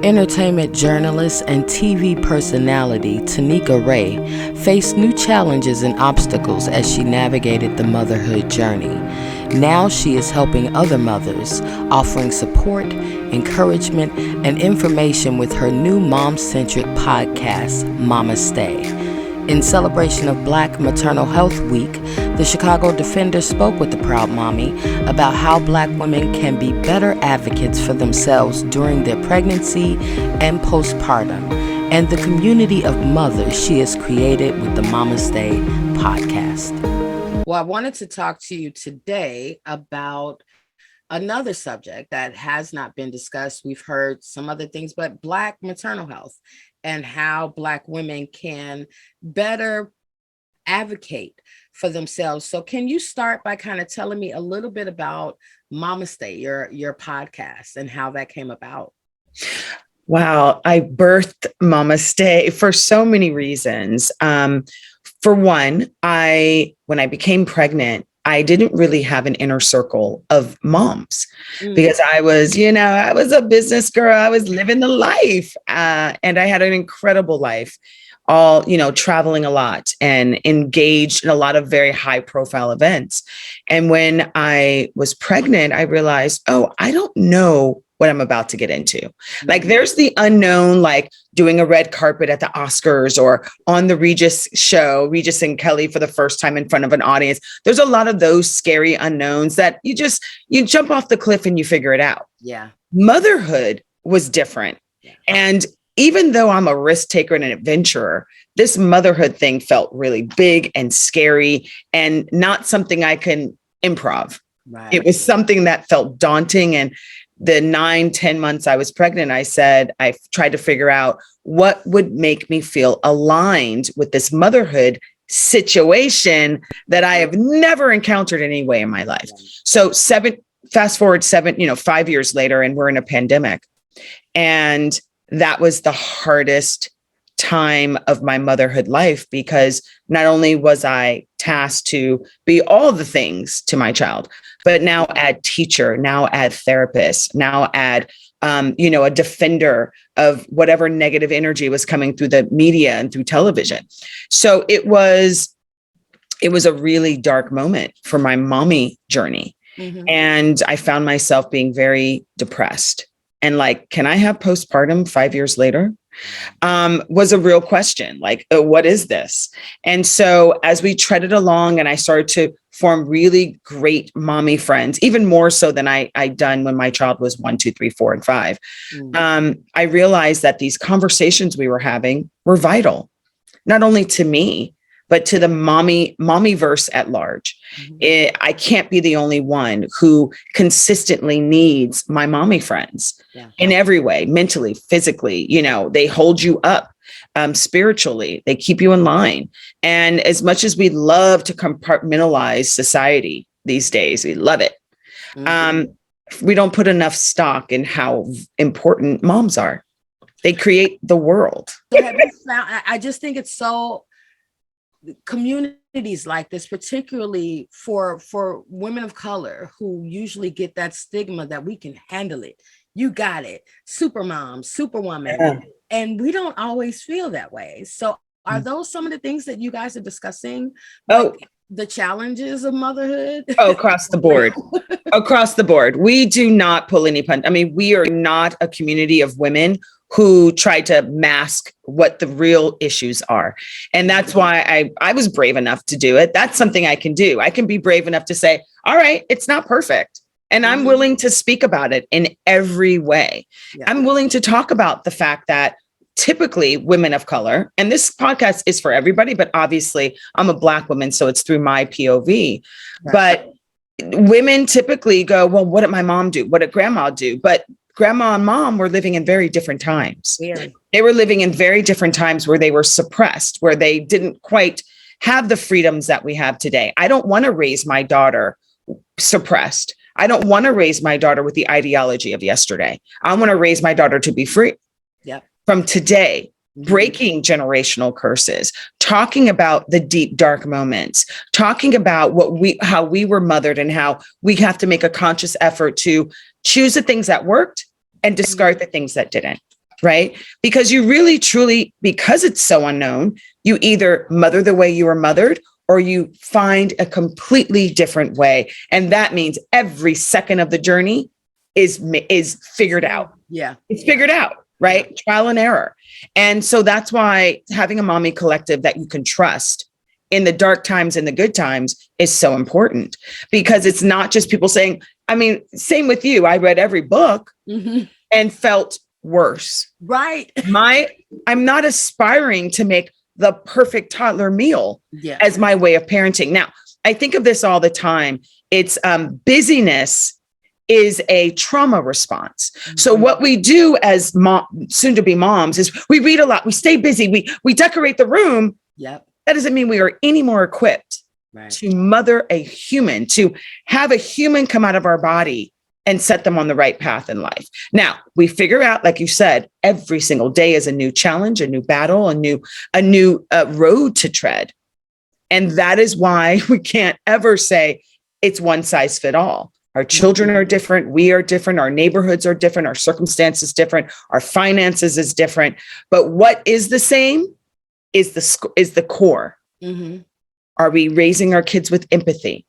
Entertainment journalist and TV personality Tanika Ray faced new challenges and obstacles as she navigated the motherhood journey. Now she is helping other mothers, offering support, encouragement, and information with her new mom-centric podcast, Mamaste. In celebration of Black Maternal Health Week, the Chicago Defender spoke with the proud mommy about how Black women can be better advocates for themselves during their pregnancy and postpartum, and the community of mothers she has created with the Mamaste Podcast. Well, I wanted to talk to you today about another subject that has not been discussed. We've heard some other things, but Black maternal health and how Black women can better advocate for themselves. So can you start by kind of telling me a little bit about Mamaste, your podcast, and how that came about? Wow, I birthed Mamaste for so many reasons. For one, when I became pregnant, I didn't really have an inner circle of moms because I was a business girl. I was living the life and I had an incredible life, all, traveling a lot and engaged in a lot of very high profile events. And when I was pregnant, I realized, I don't know what I'm about to get into. Like there's the unknown, like doing a red carpet at the Oscars or on the Regis show, Regis and Kelly for the first time in front of an audience. There's a lot of those scary unknowns that you jump off the cliff and you figure it out. Yeah. Motherhood was different. Yeah. And even though I'm a risk taker and an adventurer, this motherhood thing felt really big and scary and not something I can improv. Right. It was something that felt daunting. And the 9-10 months I was pregnant, I tried to figure out what would make me feel aligned with this motherhood situation that I have never encountered any way in my life. So fast forward 5 years later, and we're in a pandemic. And that was the hardest time of my motherhood life, because not only was I tasked to be all the things to my child, but now add teacher, now add therapist, now add, a defender of whatever negative energy was coming through the media and through television. So it was a really dark moment for my mommy journey. Mm-hmm. And I found myself being very depressed and like, can I have postpartum 5 years later? Was a real question. Like, what is this? And so as we treaded along and I started to form really great mommy friends, even more so than I'd done when my child was 1, 2, 3, 4, and 5. I realized that these conversations we were having were vital, not only to me, but to the mommy verse at large. Mm-hmm. I can't be the only one who consistently needs my mommy friends in every way, mentally, physically. They hold you up spiritually. They keep you in line. And as much as we love to compartmentalize society these days, we love it. Mm-hmm. We don't put enough stock in how important moms are. They create the world. I just think it's so... communities like this, particularly for women of color who usually get that stigma that we can handle it. You got it. Super mom, superwoman. Yeah. And we don't always feel that way. So are those some of the things that you guys are discussing? Like the challenges of motherhood? Across the board. Across the board. We do not pull any punch. I mean, we are not a community of women who try to mask what the real issues are. And that's why I was brave enough to do it. That's something I can do. I can be brave enough to say, all right, it's not perfect. And I'm willing to speak about it in every way. Yeah. I'm willing to talk about the fact that typically women of color, and this podcast is for everybody, but obviously I'm a Black woman, so it's through my POV. Right. But women typically go, well, what did my mom do? What did grandma do? But grandma and mom were living in very different times. Yeah. They were living in very different times where they were suppressed, where they didn't quite have the freedoms that we have today. I don't want to raise my daughter suppressed. I don't want to raise my daughter with the ideology of yesterday. I want to raise my daughter to be free from today, breaking generational curses, talking about the deep, dark moments, talking about how we were mothered and how we have to make a conscious effort to choose the things that worked and discard the things that didn't. right? Because you really, truly, because it's so unknown, you either mother the way you were mothered or you find a completely different way. And that means every second of the journey is figured out. Yeah. It's figured out, right? Yeah. Trial and error. And so that's why having a mommy collective that you can trust in the dark times and the good times is so important, because it's not just people saying, I mean, same with you. I read every book and felt worse. Right. I'm not aspiring to make the perfect toddler meal as my way of parenting. Now, I think of this all the time. It's busyness is a trauma response. So what we do as soon to be moms is we read a lot, we stay busy, we decorate the room. Yep. That doesn't mean we are any more equipped to mother a human, to have a human come out of our body and set them on the right path in life. Now, we figure out, like you said, every single day is a new challenge, a new battle, a new road to tread. And that is why we can't ever say it's one size fit all. Our children are different. We are different. Our neighborhoods are different. Our circumstances different. Our finances is different. But what is the same is the core. Mm-hmm. Are we raising our kids with empathy?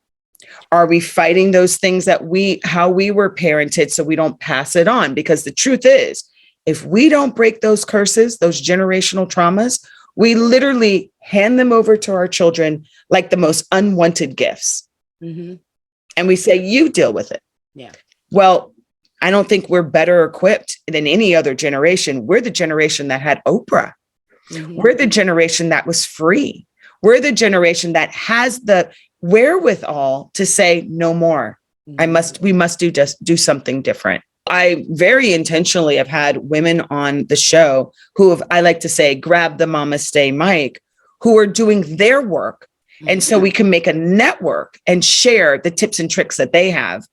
Are we fighting those things that how we were parented so we don't pass it on? Because the truth is, if we don't break those curses, those generational traumas, we literally hand them over to our children like the most unwanted gifts. Mm-hmm. And we say, you deal with it. Yeah. Well, I don't think we're better equipped than any other generation. We're the generation that had Oprah. Mm-hmm. We're the generation that was free. We're the generation that has the wherewithal to say no more. Mm-hmm. We must do something different. I very intentionally have had women on the show who have, I like to say, grab the Mamaste mic, who are doing their work. Mm-hmm. And so we can make a network and share the tips and tricks that they have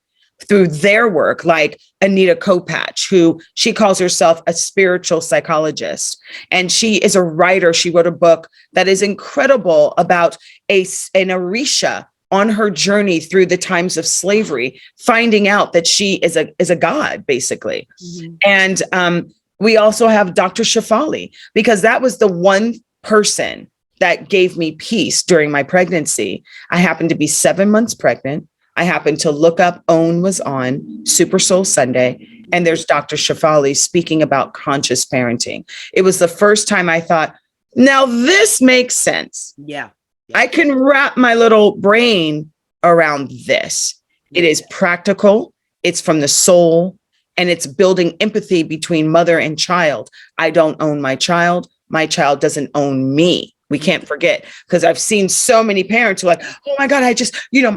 through their work, like Anita Kopach, who she calls herself a spiritual psychologist. And she is a writer. She wrote a book that is incredible about an Orisha on her journey through the times of slavery, finding out that she is a god, basically. Mm-hmm. And we also have Dr. Shefali, because that was the one person that gave me peace during my pregnancy. I happened to be 7 months pregnant. I happened to look up OWN was on Super Soul Sunday, and there's Dr. Shefali speaking about conscious parenting. It was the first time I thought, now this makes sense. Yeah. I can wrap my little brain around this. It is practical. It's from the soul, and it's building empathy between mother and child. I don't own my child. My child doesn't own me. We can't forget, because I've seen so many parents who are like, oh my God,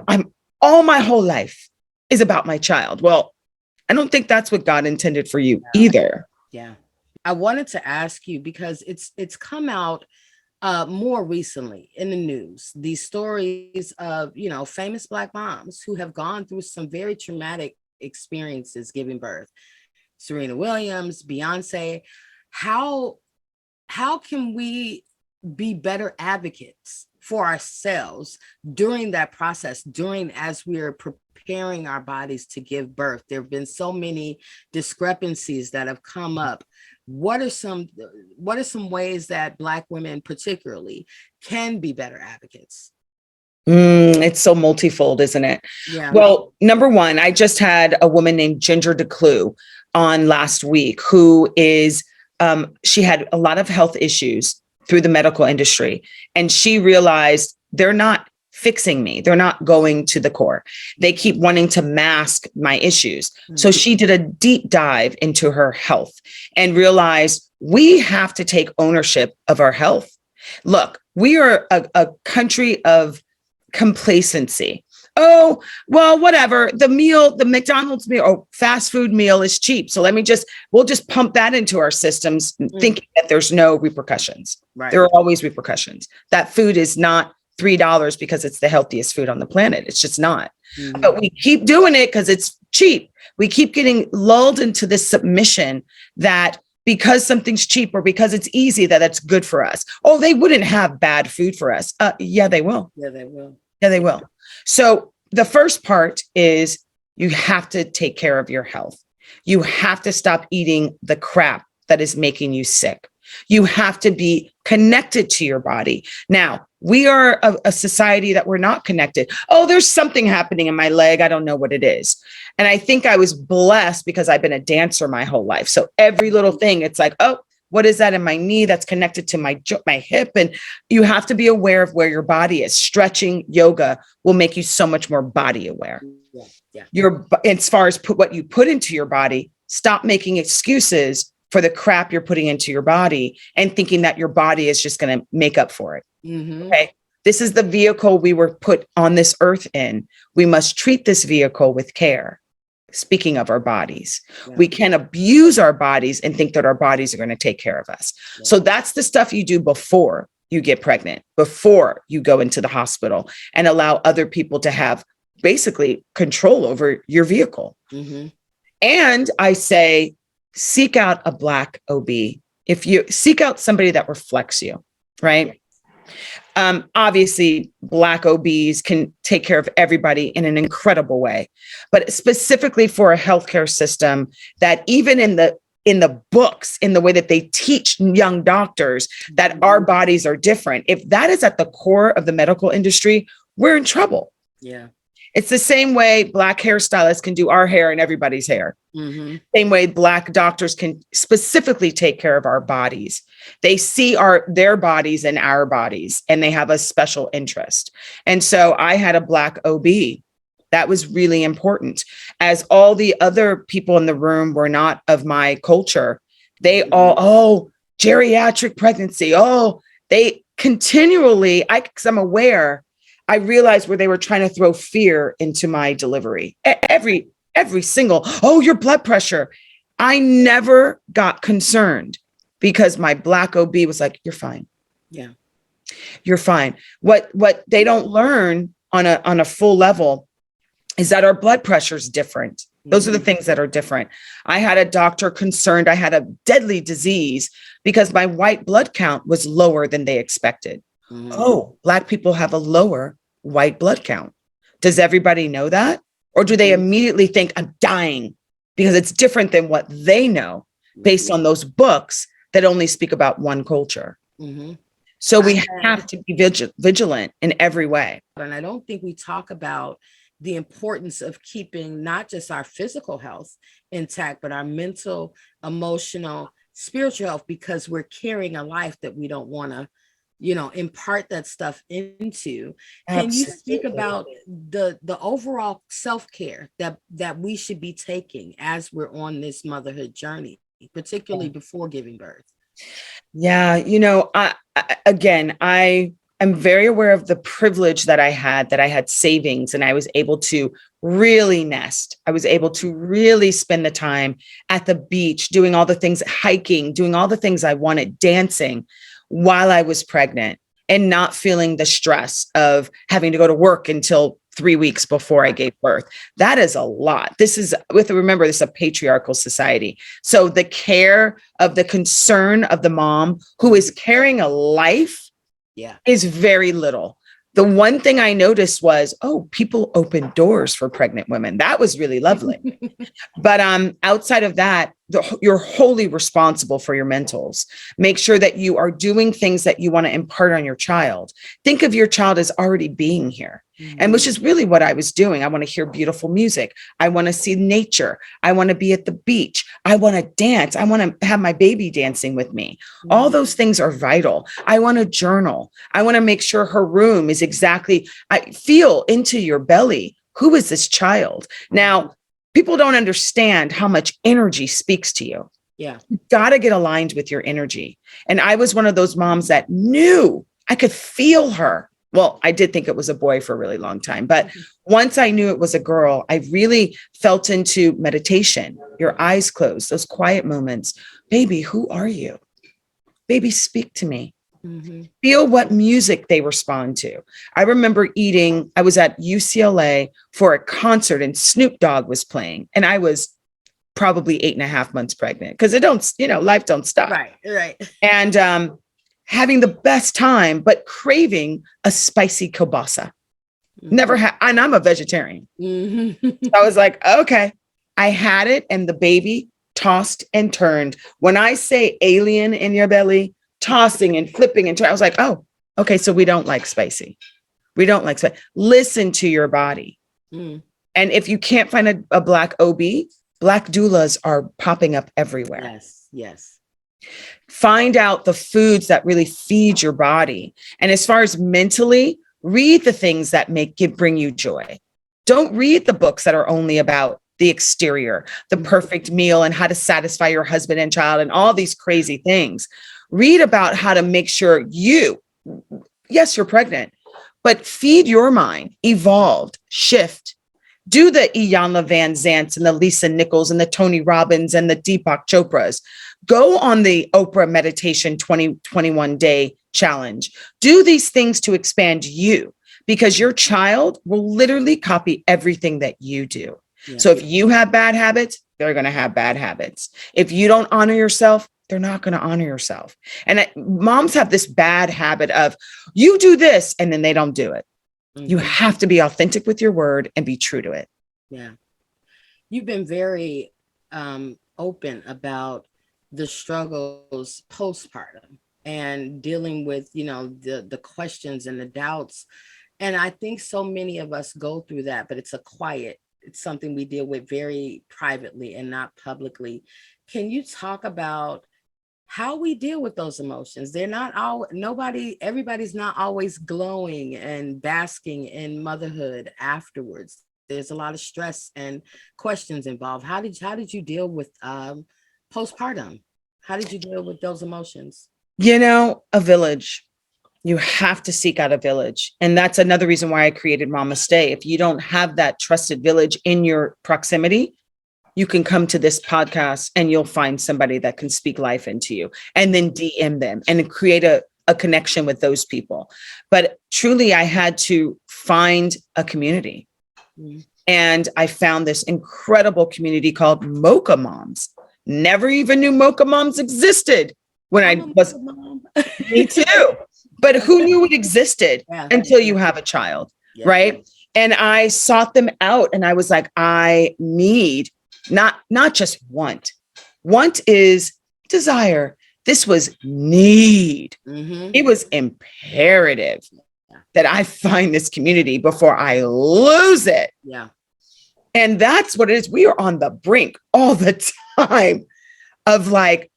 I'm all my whole life is about my child. Well, I don't think that's what God intended for you either. Yeah. I wanted to ask you, because it's come out more recently in the news, these stories of, famous Black moms who have gone through some very traumatic experiences giving birth. Serena Williams, Beyonce. How can we be better advocates for ourselves during that process, as we're preparing our bodies to give birth? There have been so many discrepancies that have come up. What are some ways that Black women particularly can be better advocates? It's so multifold, isn't it? Yeah. Well, number one, I just had a woman named Ginger DeClue on last week, who is, she had a lot of health issues through the medical industry. And she realized they're not fixing me. They're not going to the core. They keep wanting to mask my issues. Mm-hmm. So she did a deep dive into her health and realized we have to take ownership of our health. Look, we are a country of complacency. Oh, well, whatever. The McDonald's meal or fast food meal is cheap. So we'll just pump that into our systems, thinking that there's no repercussions. Right. There are always repercussions. That food is not $3 because it's the healthiest food on the planet. It's just not. Mm-hmm. But we keep doing it because it's cheap. We keep getting lulled into this submission that because something's cheap or because it's easy, that's good for us. Oh, they wouldn't have bad food for us. Yeah, they will. Yeah, they will. Yeah, they will. So the first part is you have to take care of your health. You have to stop eating the crap that is making you sick. You have to be connected to your body. Now, we are a society that we're not connected. Oh, there's something happening in my leg. I don't know what it is. And I think I was blessed because I've been a dancer my whole life. So every little thing, it's like, oh, what is that in my knee that's connected to my hip? And you have to be aware of where your body is. Stretching, yoga will make you so much more body aware. As far as what you put into your body, stop making excuses for the crap you're putting into your body and thinking that your body is just going to make up for it. Okay. This is the vehicle we were put on this earth in. We must treat this vehicle with care. Speaking of our bodies, we can't abuse our bodies and think that our bodies are going to take care of us. So that's the stuff you do before you get pregnant, before you go into the hospital, and allow other people to have basically control over your vehicle. And I say, seek out a Black OB. If you seek out somebody that reflects you, right? Obviously, Black OBs can take care of everybody in an incredible way, but specifically for a healthcare system that even in the books, in the way that they teach young doctors that our bodies are different, if that is at the core of the medical industry, we're in trouble. Yeah. It's the same way Black hairstylists can do our hair and everybody's hair. Same way Black doctors can specifically take care of our bodies. They see their bodies and our bodies, and they have a special interest. And so I had a Black OB. That was really important. As all the other people in the room were not of my culture, they all, geriatric pregnancy. They continually, because I'm aware, I realized where they were trying to throw fear into my delivery. Every single, your blood pressure. I never got concerned because my Black OB was like, you're fine. Yeah. You're fine. What they don't learn on a full level is that our blood pressure is different. Those are the things that are different. I had a doctor concerned I had a deadly disease because my white blood count was lower than they expected. Black people have a lower white blood count. Does everybody know that? Or do they immediately think I'm dying because it's different than what they know based on those books that only speak about one culture? So we have to be vigilant in every way. And I don't think we talk about the importance of keeping not just our physical health intact, but our mental, emotional, spiritual health, because we're carrying a life that we don't want to, impart that stuff into. Can you speak about the overall self-care that we should be taking as we're on this motherhood journey, particularly before giving birth? Yeah. I'm very aware of the privilege that I had savings, and I was able to really nest. I was able to really spend the time at the beach, doing all the things, hiking, doing all the things I wanted, dancing, while I was pregnant, and not feeling the stress of having to go to work until 3 weeks before I gave birth. That is a lot. Remember, this is a patriarchal society. So the care of the concern of the mom who is carrying a life is very little. The one thing I noticed was, people open doors for pregnant women. That was really lovely. But outside of that, you're wholly responsible for your mentals. Make sure that you are doing things that you want to impart on your child. Think of your child as already being here. And which is really what I was doing. I want to hear beautiful music. I want to see nature. I want to be at the beach. I want to dance. I want to have my baby dancing with me. All those things are vital. I want to journal. I want to make sure her room is I feel into your belly. Who is this child? Now, people don't understand how much energy speaks to you. Yeah. You got to get aligned with your energy. And I was one of those moms that knew I could feel her. Well, I did think it was a boy for a really long time, but once I knew it was a girl, I really felt into meditation, your eyes closed, those quiet moments. Baby, who are you? Baby, speak to me. Feel what music they respond to. I remember I was at UCLA for a concert and Snoop Dogg was playing, and I was probably 8.5 months pregnant because life don't stop. Right. And having the best time, but craving a spicy kielbasa. Never had, and I'm a vegetarian. So I was like, okay, I had it, and the baby tossed and turned. When I say alien in your belly, tossing and flipping and turning, I was like, oh, okay, so we don't like spicy. We don't like spicy. Listen to your body. And if you can't find a Black OB, Black doulas are popping up everywhere. Yes, yes. Find out the foods that really feed your body. And as far as mentally, read the things that bring you joy. Don't read the books that are only about the exterior, the perfect meal and how to satisfy your husband and child and all these crazy things. Read about how to make sure yes, you're pregnant, but feed your mind, evolved, shift. Do the Iyanla Van Zants and the Lisa Nichols and the Tony Robbins and the Deepak Chopras. Go on the Oprah Meditation 21 day challenge. Do these things to expand you, because your child will literally copy everything that you do. Yeah. So if you have bad habits, they're going to have bad habits. If you don't honor yourself, they're not going to honor yourself. And moms have this bad habit of, you do this, and then they don't do it. You have to be authentic with your word and be true to it. Yeah. You've been very open about the struggles postpartum and dealing with, the questions and the doubts. And I think so many of us go through that, but it's something we deal with very privately and not publicly. Can you talk about how we deal with those emotions? They're not all, everybody's not always glowing and basking in motherhood afterwards. There's a lot of stress and questions involved. How did you deal with postpartum? How did you deal with those emotions? A village. You have to seek out a village. And that's another reason why I created Mamaste. If you don't have that trusted village in your proximity, you can come to this podcast and you'll find somebody that can speak life into you, and then DM them and create a connection with those people. But truly, I had to find a community. And I found this incredible community called Mocha Moms. Never even knew Mocha Moms existed when I was, me too. But who knew it existed until you have a child, right? And I sought them out and I was like, I need not just want. Want is desire. This was need. It was imperative that I find this community before I lose it. Yeah. And that's what it is. We are on the brink all the time of like,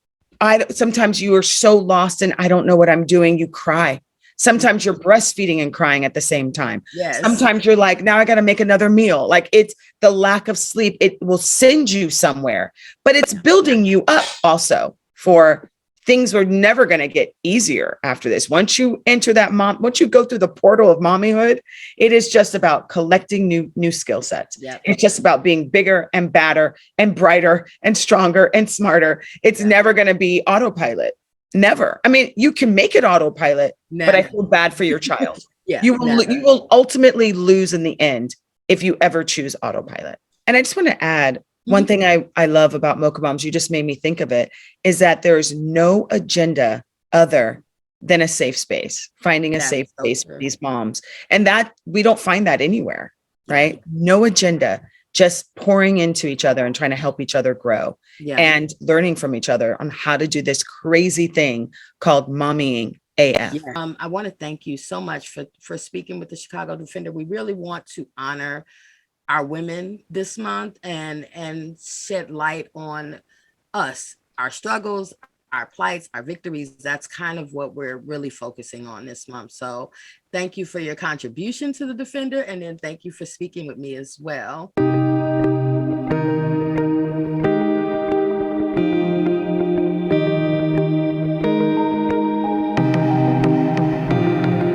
sometimes you are so lost and I don't know what I'm doing. You cry. Sometimes you're breastfeeding and crying at the same time. Yes. Sometimes you're like, now I got to make another meal. Like, it's the lack of sleep. It will send you somewhere, but it's building you up also for things are never going to get easier after this. Once you enter once you go through the portal of mommyhood, it is just about collecting new skill sets. Yep. It's just about being bigger and badder and brighter and stronger and smarter. It's never going to be autopilot. Never. I mean, you can make it autopilot, but I feel bad for your child. You will ultimately lose in the end if you ever choose autopilot. And I just want to add one thing I love about Mocha Moms, you just made me think of it, is that there's no agenda other than a safe space, finding a safe space for these moms. And that we don't find that anywhere, right? No agenda, just pouring into each other and trying to help each other grow and learning from each other on how to do this crazy thing called mommying AF. I want to thank you so much for speaking with the Chicago Defender. We really want to honor our women this month and shed light on us, our struggles, our plights, our victories. That's kind of what we're really focusing on this month. So thank you for your contribution to the Defender. And then thank you for speaking with me as well.